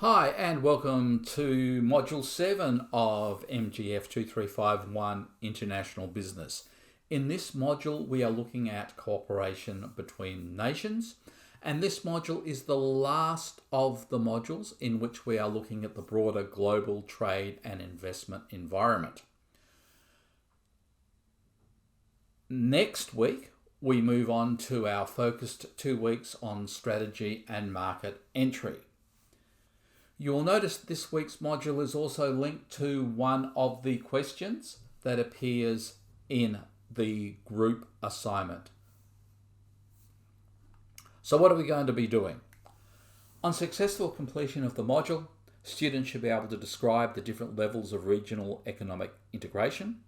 Hi and welcome to Module 7 of MGF2351 International Business. In this module we are looking at cooperation between nations, and this module is the last of the modules in which we are looking at the broader global trade and investment environment. Next week we move on to our focused 2 weeks on strategy and market entry. You'll notice this week's module is also linked to one of the questions that appears in the group assignment. So what are we going to be doing? On successful completion of the module, students should be able to describe the different levels of regional economic integration,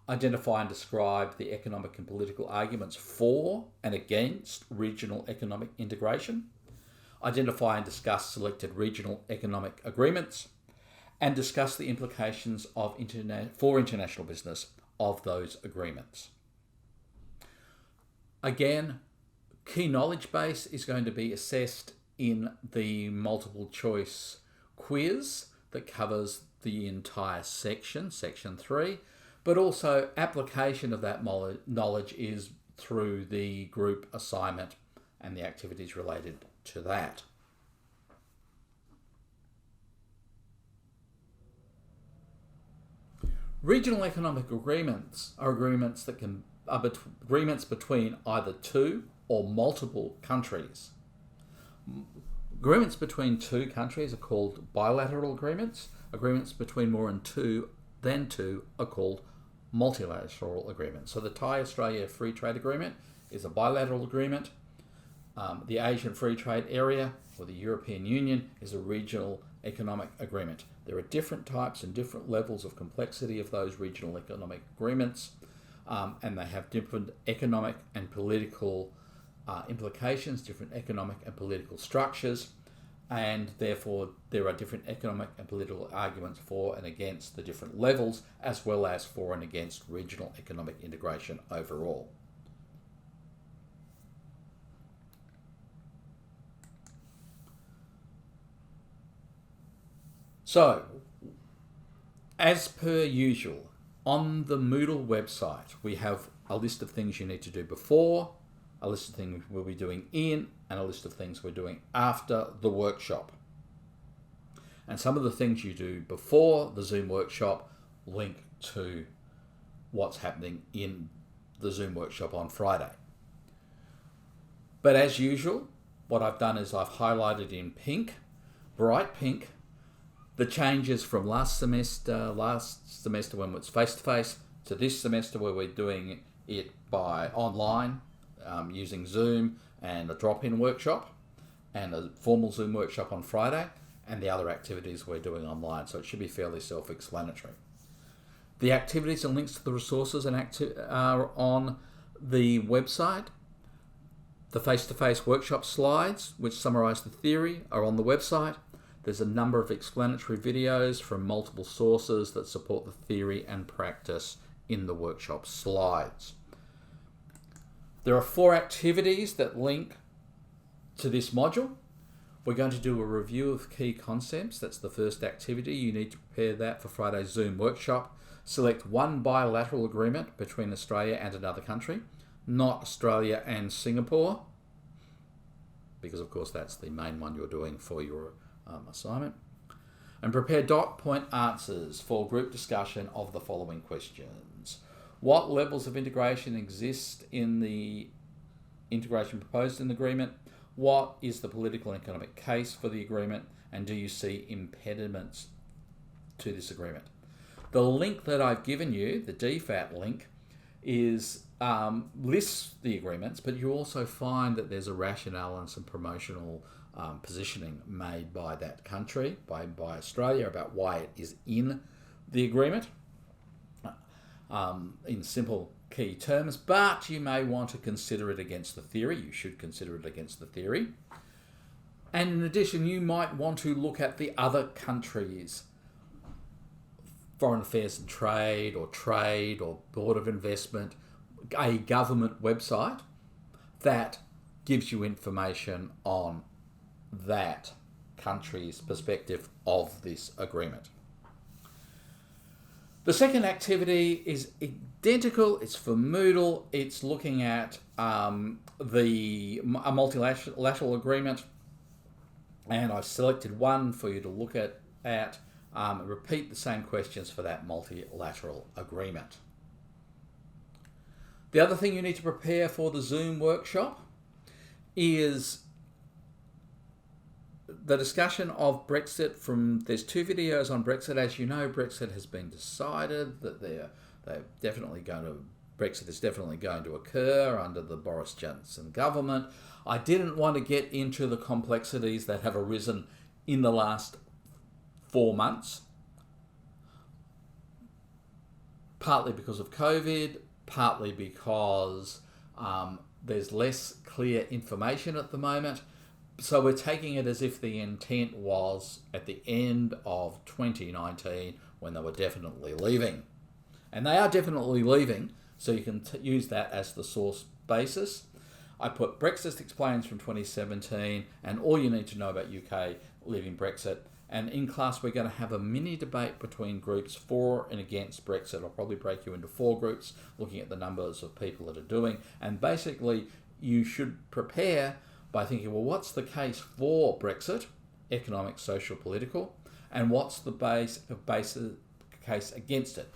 identify and describe the economic and political arguments for and against regional economic integration, identify and discuss selected regional economic agreements, and discuss the implications for international business of those agreements. Again, key knowledge base is going to be assessed in the multiple choice quiz that covers the entire section, section 3, but also application of that knowledge is through the group assignment and the activities related to that. Regional economic agreements are agreements agreements between either two or multiple countries. Agreements between two countries are called bilateral agreements. Agreements between more than two are called multilateral agreements. So the Thai-Australia Free Trade Agreement is a bilateral agreement. The Asian Free Trade Area or the European Union is a regional economic agreement. There are different types and different levels of complexity of those regional economic agreements, and they have different economic and political implications, different economic and political structures, and therefore there are different economic and political arguments for and against the different levels, as well as for and against regional economic integration overall. So, as per usual, on the Moodle website, we have a list of things you need to do before, a list of things we'll be doing in, and a list of things we're doing after the workshop. And some of the things you do before the Zoom workshop link to what's happening in the Zoom workshop on Friday. But as usual, what I've done is I've highlighted in pink, bright pink, the changes from last semester when it was face-to-face, to this semester where we're doing it by online, using Zoom and a drop-in workshop and a formal Zoom workshop on Friday, and the other activities we're doing online, so it should be fairly self-explanatory. The activities and links to the resources are on the website. The face-to-face workshop slides, which summarise the theory, are on the website. There's a number of explanatory videos from multiple sources that support the theory and practice in the workshop slides. There are 4 activities that link to this module. We're going to do a review of key concepts. That's the first activity. You need to prepare that for Friday's Zoom workshop. Select one bilateral agreement between Australia and another country, not Australia and Singapore, because of course that's the main one you're doing for your assignment. And prepare dot point answers for group discussion of the following questions. What levels of integration exist in the integration proposed in the agreement? What is the political and economic case for the agreement? And do you see impediments to this agreement? The link that I've given you, the DFAT link, is lists the agreements, but you also find that there's a rationale and some promotional positioning made by that country, by Australia, about why it is in the agreement in simple key terms, but you may want to consider it against the theory. You should consider it against the theory. And in addition, you might want to look at the other countries' foreign affairs and trade or board of investment, a government website that gives you information on that country's perspective of this agreement. The second activity is identical. It's for Moodle. It's looking at a multilateral agreement, and I've selected one for you to look at. Repeat the same questions for that multilateral agreement. The other thing you need to prepare for the Zoom workshop is the discussion of Brexit. There's 2 videos on Brexit. As you know, Brexit has been decided that Brexit is definitely going to occur under the Boris Johnson government. I didn't want to get into the complexities that have arisen in the last 4 months, partly because of COVID, partly because there's less clear information at the moment. So we're taking it as if the intent was at the end of 2019 when they were definitely leaving. And they are definitely leaving, so you can use that as the source basis. I put Brexit Explains from 2017 and all you need to know about UK leaving Brexit. And in class, we're going to have a mini debate between groups for and against Brexit. I'll probably break you into 4 groups, looking at the numbers of people that are doing. And basically, you should prepare by thinking, well, what's the case for Brexit, economic, social, political, and what's the case against it,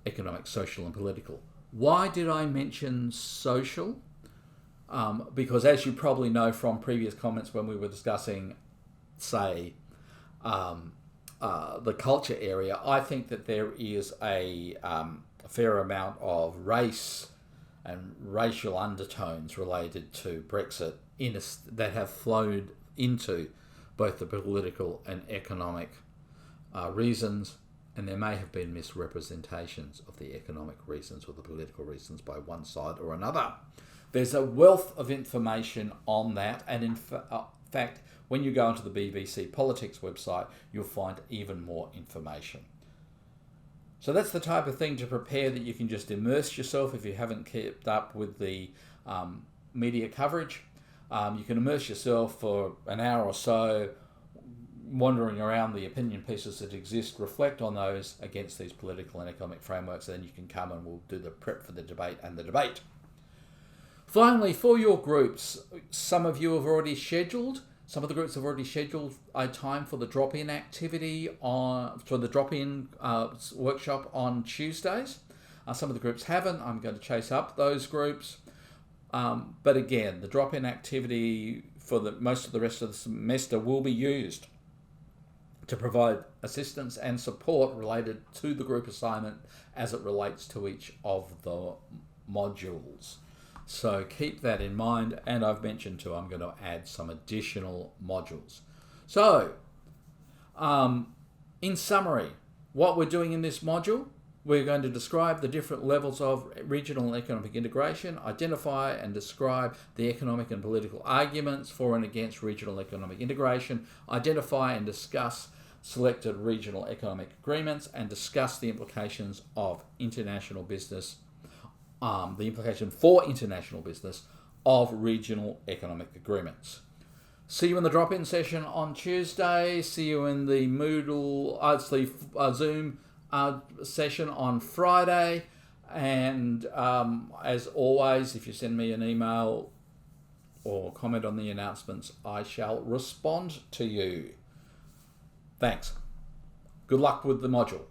economic, social, and political. Why did I mention social? Because as you probably know from previous comments when we were discussing, say, the culture area, I think that there is a fair amount of race and racial undertones related to Brexit that have flowed into both the political and economic reasons, and there may have been misrepresentations of the economic reasons or the political reasons by one side or another. There's a wealth of information on that, and in fact, when you go onto the BBC Politics website, you'll find even more information. So that's the type of thing to prepare that you can just immerse yourself if you haven't kept up with the media coverage. You can immerse yourself for an hour or so, wandering around the opinion pieces that exist, reflect on those against these political and economic frameworks, and then you can come and we'll do the prep for the debate and the debate. Finally, for your groups, some of the groups have already scheduled a time for the drop-in activity for the drop-in workshop on Tuesdays. Some of the groups haven't. I'm going to chase up those groups. But again, the drop-in activity for most of the rest of the semester will be used to provide assistance and support related to the group assignment as it relates to each of the modules. So keep that in mind, and I've mentioned too, I'm going to add some additional modules. So, in summary, what we're doing in this module, we're going to describe the different levels of regional and economic integration, identify and describe the economic and political arguments for and against regional economic integration, identify and discuss selected regional economic agreements, and discuss the implications of international business the implication for international business of regional economic agreements. See you in the drop-in session on Tuesday. See you in the Zoom session on Friday. And as always, if you send me an email or comment on the announcements, I shall respond to you. Thanks. Good luck with the module.